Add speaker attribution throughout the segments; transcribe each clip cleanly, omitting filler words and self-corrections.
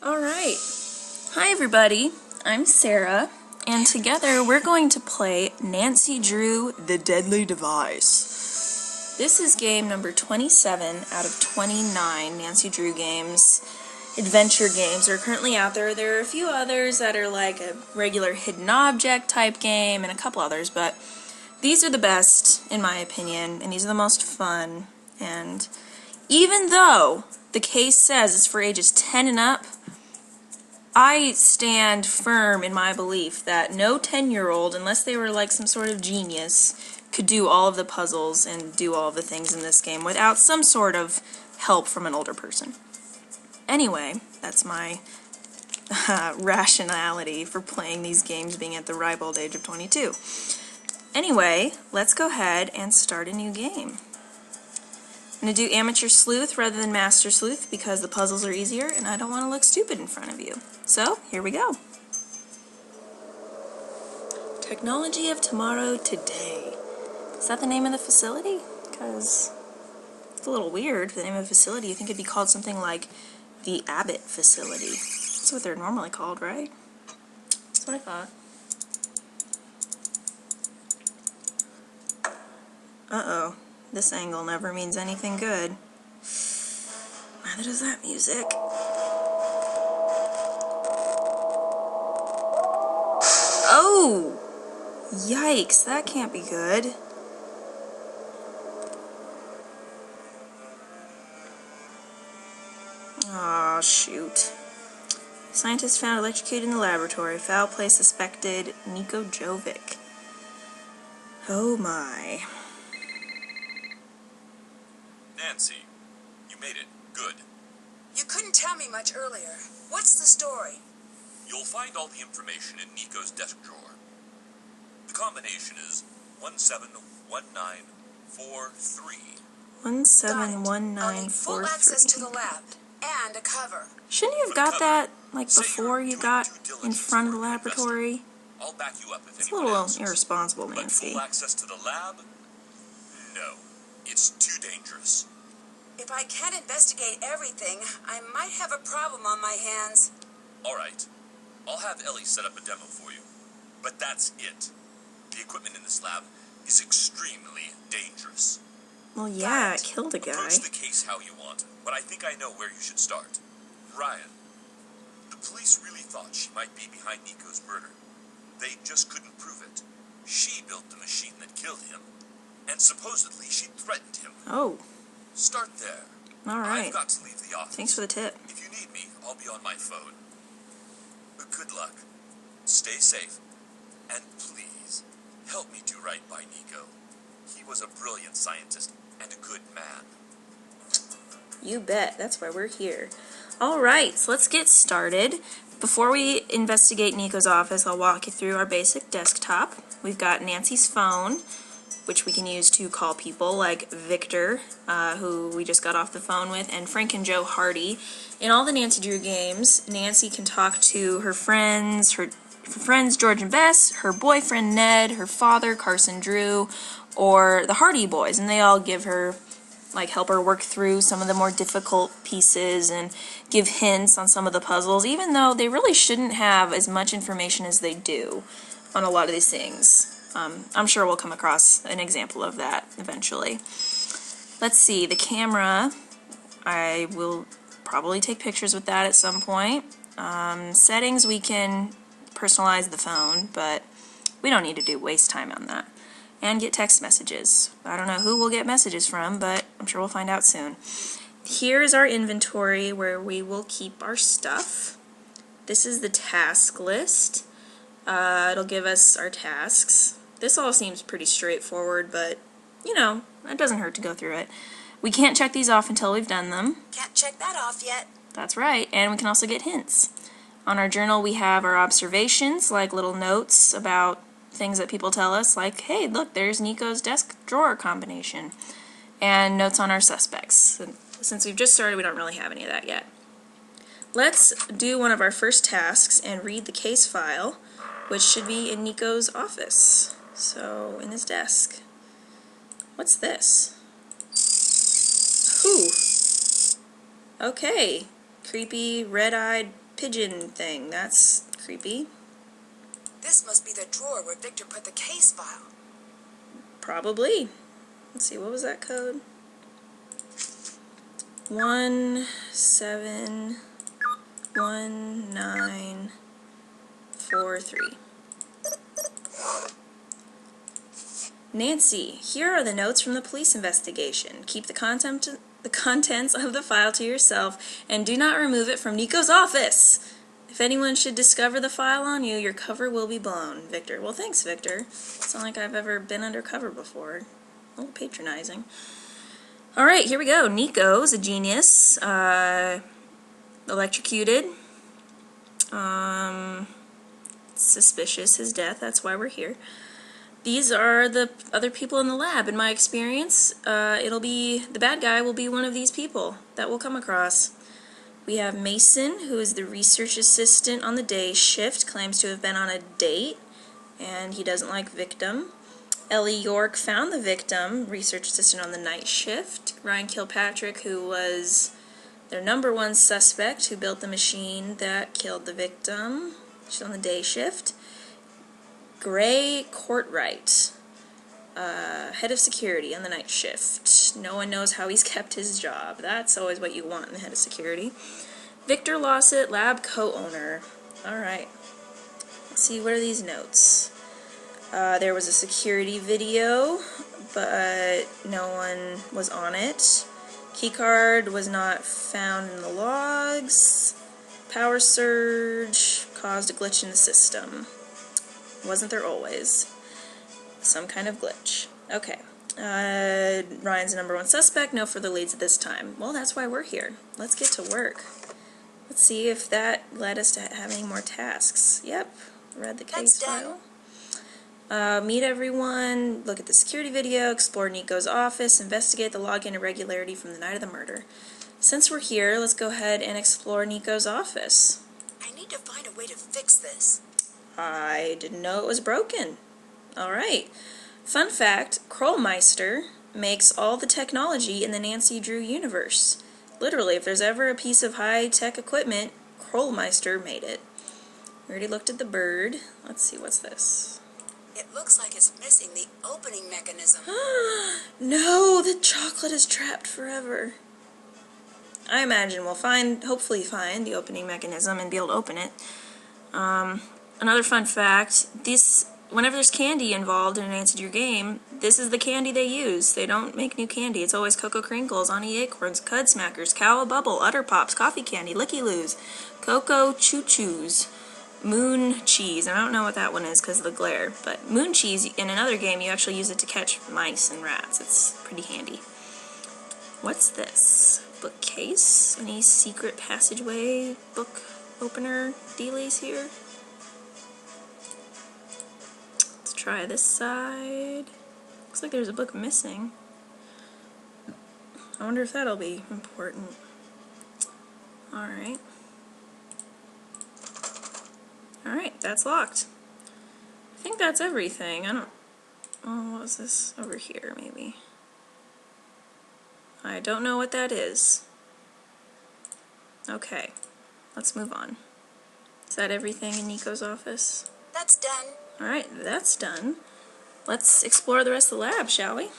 Speaker 1: Alright, hi everybody, I'm Sarah, and together we're going to play Nancy Drew The Deadly Device. This is game number 27 out of 29 Nancy Drew games, adventure games that are currently out there. There are a few others that are like a regular hidden object type game and a couple others, but these are the best in my opinion, and these are the most fun. And even though the case says it's for ages 10 and up, I stand firm in my belief that no 10-year-old, unless they were like some sort of genius, could do all of the puzzles and do all of the things in this game without some sort of help from an older person. Anyway, that's my rationality for playing these games being at the ripe old age of 22. Anyway, let's go ahead and start a new game. I'm going to do Amateur Sleuth rather than Master Sleuth because the puzzles are easier and I don't want to look stupid in front of you. So, here we go. Technology of Tomorrow Today. Is that the name of the facility? Because it's a little weird for the name of the facility. You think it'd be called something like the Abbott Facility. That's what they're normally called, right? That's what I thought. Uh-oh. This angle never means anything good. Neither does that music. Oh! Yikes, that can't be good. Aw, shoot. Scientists found electrocuted in the laboratory. Foul play suspected Nikko Jovic. Oh my.
Speaker 2: Nancy, you made it. Good.
Speaker 3: You couldn't tell me much earlier. What's the story?
Speaker 2: You'll find all the information in Nico's desk drawer. The combination is 171943.
Speaker 1: 171943.
Speaker 3: Full access to the lab and a cover.
Speaker 1: Shouldn't you have got that like before you got in front of the laboratory?
Speaker 2: I'll back you up if
Speaker 1: It's a
Speaker 2: anyone
Speaker 1: little
Speaker 2: asks.
Speaker 1: irresponsible,
Speaker 2: But
Speaker 1: Nancy.
Speaker 2: full access to the lab? No. It's too dangerous.
Speaker 3: If I can't investigate everything, I might have a problem on my hands.
Speaker 2: All right. I'll have Ellie set up a demo for you. But that's it. The equipment in this lab is extremely dangerous.
Speaker 1: Well, yeah, it killed a guy.
Speaker 2: Approach the case how you want, but I think I know where you should start. Ryan. The police really thought she might be behind Nico's murder. They just couldn't prove it. She built the machine that killed him, and supposedly she threatened him.
Speaker 1: Oh.
Speaker 2: Start there.
Speaker 1: Alright.
Speaker 2: I've got to leave the office.
Speaker 1: Thanks for the tip.
Speaker 2: If you need me, I'll be on my phone. But good luck. Stay safe. And please, help me do right by Nikko. He was a brilliant scientist and a good man.
Speaker 1: You bet. That's why we're here. Alright, so let's get started. Before we investigate Nikko's office, I'll walk you through our basic desktop. We've got Nancy's phone, which we can use to call people like Victor, who we just got off the phone with, and Frank and Joe Hardy. In all the Nancy Drew games, Nancy can talk to her friends, George and Bess, her boyfriend Ned, her father Carson Drew, or the Hardy boys, and they all give her, like, help her work through some of the more difficult pieces and give hints on some of the puzzles, even though they really shouldn't have as much information as they do on a lot of these things. I'm sure we'll come across an example of that eventually. Let's see, the camera, I will probably take pictures with that at some point. Settings, we can personalize the phone, but we don't need to waste time on that. And get text messages. I don't know who we'll get messages from, but I'm sure we'll find out soon. Here is our inventory where we will keep our stuff. This is the task list. It'll give us our tasks. This all seems pretty straightforward, but, you know, it doesn't hurt to go through it. We can't check these off until we've done them.
Speaker 3: Can't check that off yet.
Speaker 1: That's right, and we can also get hints. On our journal we have our observations, like little notes about things that people tell us, like, hey, look, there's Nikko's desk drawer combination. And notes on our suspects. Since we've just started, we don't really have any of that yet. Let's do one of our first tasks and read the case file, which should be in Nikko's office. So, in his desk. What's this? Who? Okay. Creepy, red-eyed pigeon thing. That's creepy.
Speaker 3: This must be the drawer where Victor put the case file.
Speaker 1: Probably. Let's see, what was that code? 171943. Nancy, here are the notes from the police investigation. Keep the contents of the file to yourself and do not remove it from Nikko's office. If anyone should discover the file on you, your cover will be blown. Victor. Well, thanks, Victor. It's not like I've ever been undercover before. A little patronizing. Alright, here we go. Nikko's a genius. Electrocuted. Suspicious, his death. That's why we're here. These are the other people in the lab. In my experience, the bad guy will be one of these people that we'll come across. We have Mason, who is the research assistant on the day shift, claims to have been on a date, and he doesn't like victim. Ellie York found the victim, research assistant on the night shift. Ryan Kilpatrick, who was their #1 suspect, who built the machine that killed the victim. She's on the day shift. Gray Courtwright, head of security on the night shift. No one knows how he's kept his job. That's always what you want in the head of security. Victor Lawsett, lab co-owner. Alright. Let's see, what are these notes? There was a security video, but no one was on it. Keycard was not found in the logs. Power surge caused a glitch in the system. Wasn't there always? Some kind of glitch. Okay. Ryan's #1 suspect. No further leads at this time. Well, that's why we're here. Let's get to work. Let's see if that led us to have any more tasks. Yep. Read the case file. Meet everyone, look at the security video, explore Nikko's office, investigate the login irregularity from the night of the murder. Since we're here, let's go ahead and explore Nikko's office.
Speaker 3: I need to find a way to fix this.
Speaker 1: I didn't know it was broken. Alright. Fun fact, Krollmeister makes all the technology in the Nancy Drew universe. Literally, if there's ever a piece of high-tech equipment, Krollmeister made it. We already looked at the bird. Let's see, what's this?
Speaker 3: It looks like it's missing the opening mechanism.
Speaker 1: No, the chocolate is trapped forever. I imagine we'll hopefully find the opening mechanism and be able to open it. Another fun fact, whenever there's candy involved in an Nancy Drew game, this is the candy they use. They don't make new candy. It's always Cocoa Crinkles, Honey Acorns, Cud Smackers, Cow Bubble, Utter Pops, Coffee Candy, Licky Loos, Cocoa Choo Choos, Moon Cheese. I don't know what that one is because of the glare, but Moon Cheese, in another game, you actually use it to catch mice and rats. It's pretty handy. What's this? Bookcase? Any secret passageway book opener dealies here? Let's try this side. Looks like there's a book missing. I wonder if that'll be important. Alright. Alright, that's locked. I think that's everything. Oh, what was this over here, maybe? I don't know what that is. Okay, let's move on. Is that everything in Nikko's office?
Speaker 3: That's done.
Speaker 1: Alright, that's done. Let's explore the rest of the lab, shall we?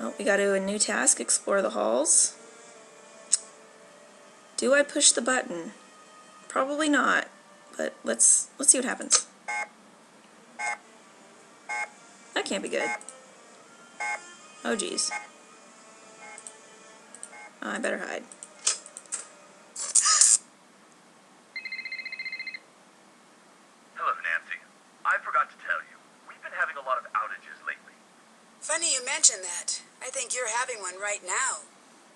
Speaker 1: Oh, we gotta do a new task, explore the halls. Do I push the button? Probably not, but let's see what happens. That can't be good. Oh geez. Oh, I better hide.
Speaker 2: Hello, Nancy. I forgot to tell you, we've been having a lot of outages lately.
Speaker 3: Funny you mention that. I think you're having one right now.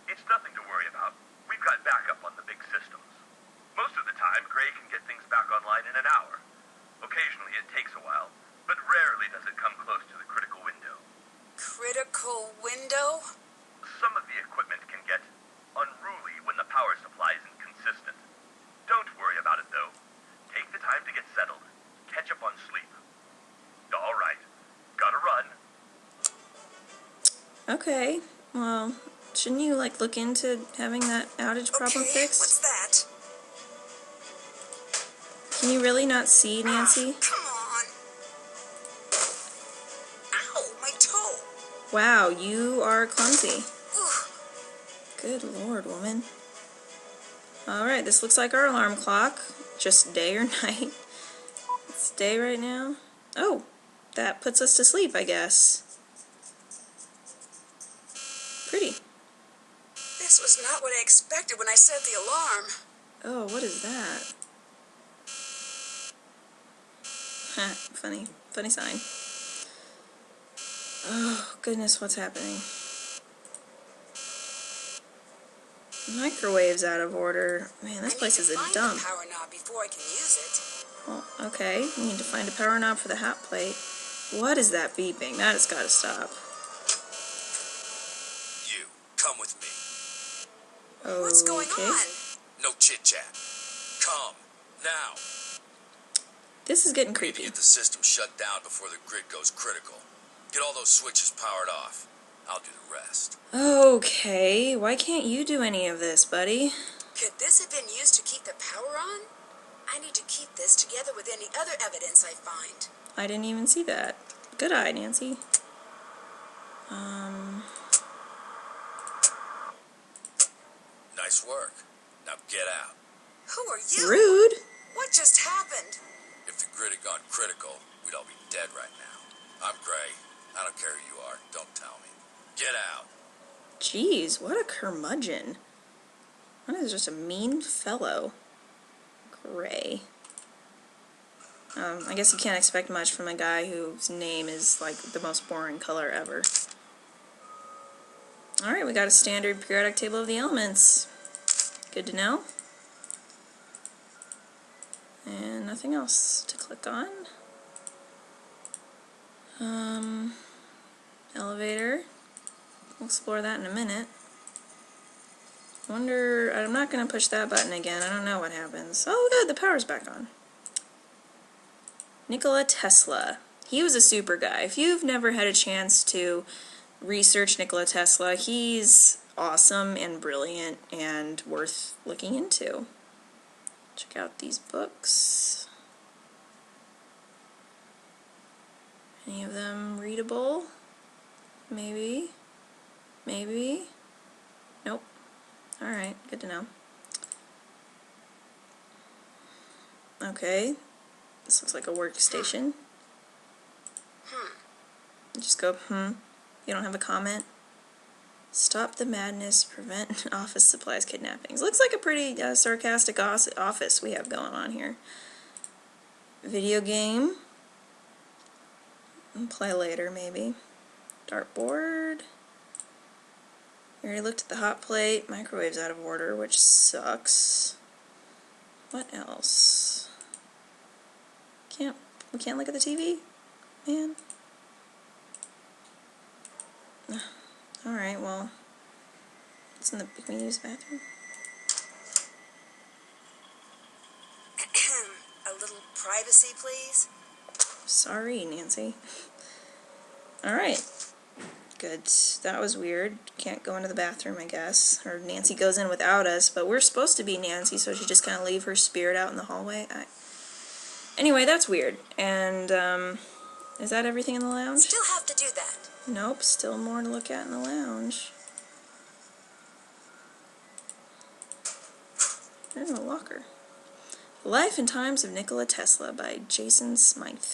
Speaker 2: It's nothing to worry about. We've got backup on the big systems. Most of the time, Gray can get things back online in an hour. Occasionally it takes a while, but rarely does it come close to the critical window.
Speaker 3: Critical window?
Speaker 2: Some of the equipment can get unruly when the power supply isn't consistent. Don't worry about it, though. Take the time to get settled. Catch up on sleep. All right. Gotta run.
Speaker 1: Okay, well, shouldn't you, look into having that outage problem fixed?
Speaker 3: What's that?
Speaker 1: Can you really not see, Nancy?
Speaker 3: Come on. Ow, my toe.
Speaker 1: Wow, you are clumsy.
Speaker 3: Ooh.
Speaker 1: Good lord, woman. Alright, this looks like our alarm clock. Just day or night. It's day right now. Oh, that puts us to sleep, I guess. Pretty.
Speaker 3: This was not what I expected when I set the alarm.
Speaker 1: Oh, what is that? Huh, funny. Funny sign. Oh, goodness, what's happening? Microwave's out of order. Man, this place is a dump.
Speaker 3: I need to find the power knob before I can use it.
Speaker 1: Well, okay. We need to find a power knob for the hot plate. What is that beeping? That has got to stop.
Speaker 2: You, come with me.
Speaker 1: Okay.
Speaker 3: What's going on?
Speaker 2: No chit-chat. Come, now.
Speaker 1: This is getting
Speaker 2: We need to
Speaker 1: creepy.
Speaker 2: get the system shut down before the grid goes critical. Get all those switches powered off. I'll do the rest.
Speaker 1: Okay. Why can't you do any of this, buddy?
Speaker 3: Could this have been used to keep the power on? I need to keep this together with any other evidence I find.
Speaker 1: I didn't even see that. Good eye, Nancy.
Speaker 2: Nice work. Now get out.
Speaker 3: Who are you?
Speaker 1: Rude.
Speaker 3: What just happened?
Speaker 2: If the grid had gone critical, we'd all be dead right now. I'm Gray. I don't care who you are. Don't tell me. Get out.
Speaker 1: Jeez, what a curmudgeon. That is just a mean fellow. Gray. I guess you can't expect much from a guy whose name is like the most boring color ever. Alright, we got a standard periodic table of the elements. Good to know. And nothing else to click on. Elevator. We'll explore that in a minute. Wonder, I'm not going to push that button again. I don't know what happens. Oh good, the power's back on. Nikola Tesla. He was a super guy. If you've never had a chance to research Nikola Tesla, he's awesome and brilliant and worth looking into. Check out these books. Any of them readable? Maybe. Maybe. Nope. Alright, good to know. Okay. This looks like a workstation. Just go, You don't have a comment? Stop the madness, prevent office supplies kidnappings. Looks like a pretty sarcastic office we have going on here. Video game. We'll play later, maybe. Dartboard. We already looked at the hot plate. Microwave's out of order, which sucks. What else? We can't look at the TV? Man. Alright, well. It's in the can we use the bathroom?
Speaker 3: A little privacy, please.
Speaker 1: Sorry, Nancy. Alright. Good. That was weird. Can't go into the bathroom, I guess. Or Nancy goes in without us, but we're supposed to be Nancy, so she just kind of leave her spirit out in the hallway. Anyway, that's weird. And, is that everything in the lounge?
Speaker 3: Still have to do that.
Speaker 1: Nope, still more to look at in the lounge. There's a locker. The Life and Times of Nikola Tesla by Jason Smythe.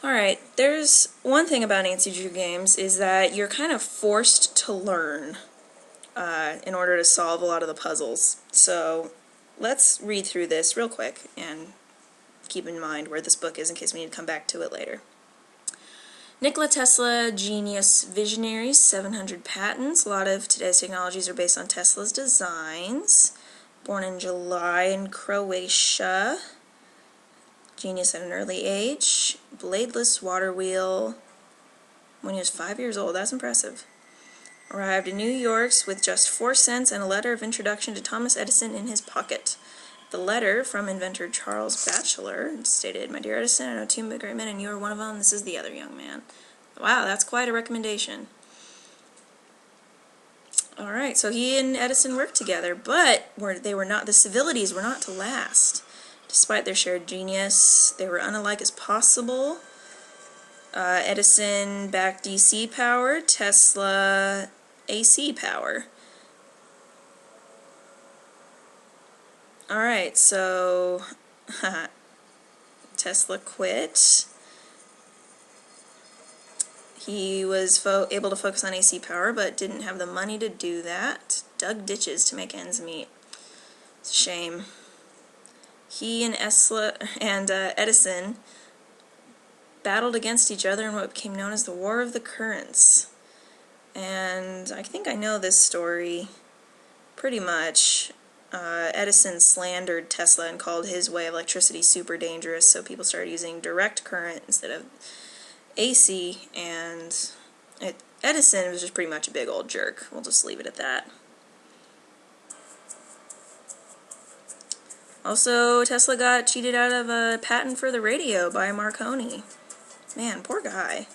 Speaker 1: Alright, there's one thing about Nancy Drew games is that you're kind of forced to learn in order to solve a lot of the puzzles. So let's read through this real quick and keep in mind where this book is in case we need to come back to it later. Nikola Tesla, genius visionary, 700 patents. A lot of today's technologies are based on Tesla's designs. Born in July in Croatia. Genius at an early age. Bladeless water wheel when he was 5 years old. That's impressive. Arrived in New York with just 4 cents and a letter of introduction to Thomas Edison in his pocket. The letter from inventor Charles Batchelor stated, "My dear Edison, I know 2 great men and you are one of them. This is the other young man." Wow, that's quite a recommendation. Alright, so he and Edison worked together, but the civilities were not to last. Despite their shared genius, they were unalike as possible. Edison backed DC power, Tesla AC power. Alright, so Tesla quit. He was able to focus on AC power, but didn't have the money to do that. Dug ditches to make ends meet. It's a shame. He and Edison battled against each other in what became known as the War of the Currents. And I think I know this story pretty much. Edison slandered Tesla and called his way of electricity super dangerous, so people started using direct current instead of AC, and Edison was just pretty much a big old jerk. We'll just leave it at that. Also, Tesla got cheated out of a patent for the radio by Marconi. Man, poor guy.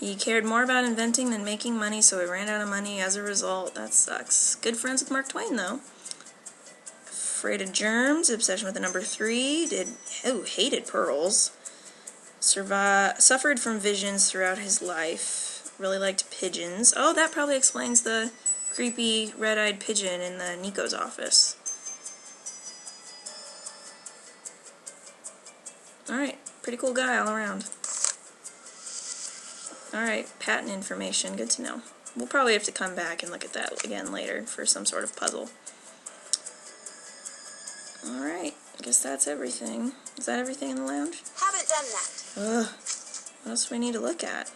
Speaker 1: He cared more about inventing than making money, so he ran out of money as a result. That sucks. Good friends with Mark Twain, though. Afraid of germs, obsession with the number 3, hated pearls. Suffered from visions throughout his life. Really liked pigeons. Oh, that probably explains the creepy red-eyed pigeon in the Nikko's office. Alright, pretty cool guy all around. Alright, patent information, good to know. We'll probably have to come back and look at that again later for some sort of puzzle. Alright, I guess that's everything. Is that everything in the lounge?
Speaker 3: Haven't done that.
Speaker 1: Ugh. What else do we need to look at?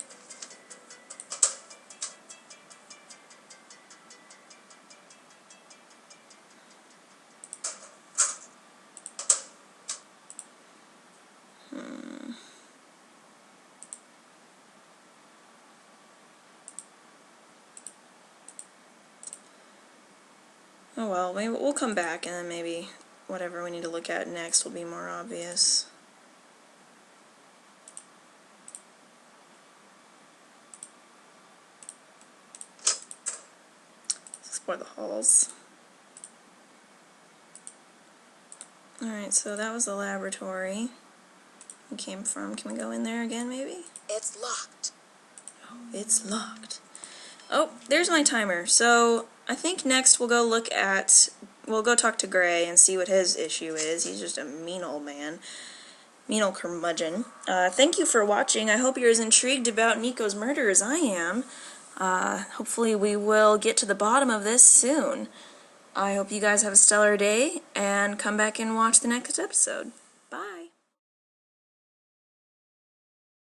Speaker 1: Oh well, maybe we'll come back and then maybe whatever we need to look at next will be more obvious. Let's explore the halls. Alright, so that was the laboratory we came from. Can we go in there again, maybe?
Speaker 3: It's locked.
Speaker 1: Oh, it's locked. Oh, there's my timer. So I think next we'll go talk to Gray and see what his issue is. He's just a mean old man. Mean old curmudgeon. Thank you for watching. I hope you're as intrigued about Nikko's murder as I am. Hopefully we will get to the bottom of this soon. I hope you guys have a stellar day, and come back and watch the next episode.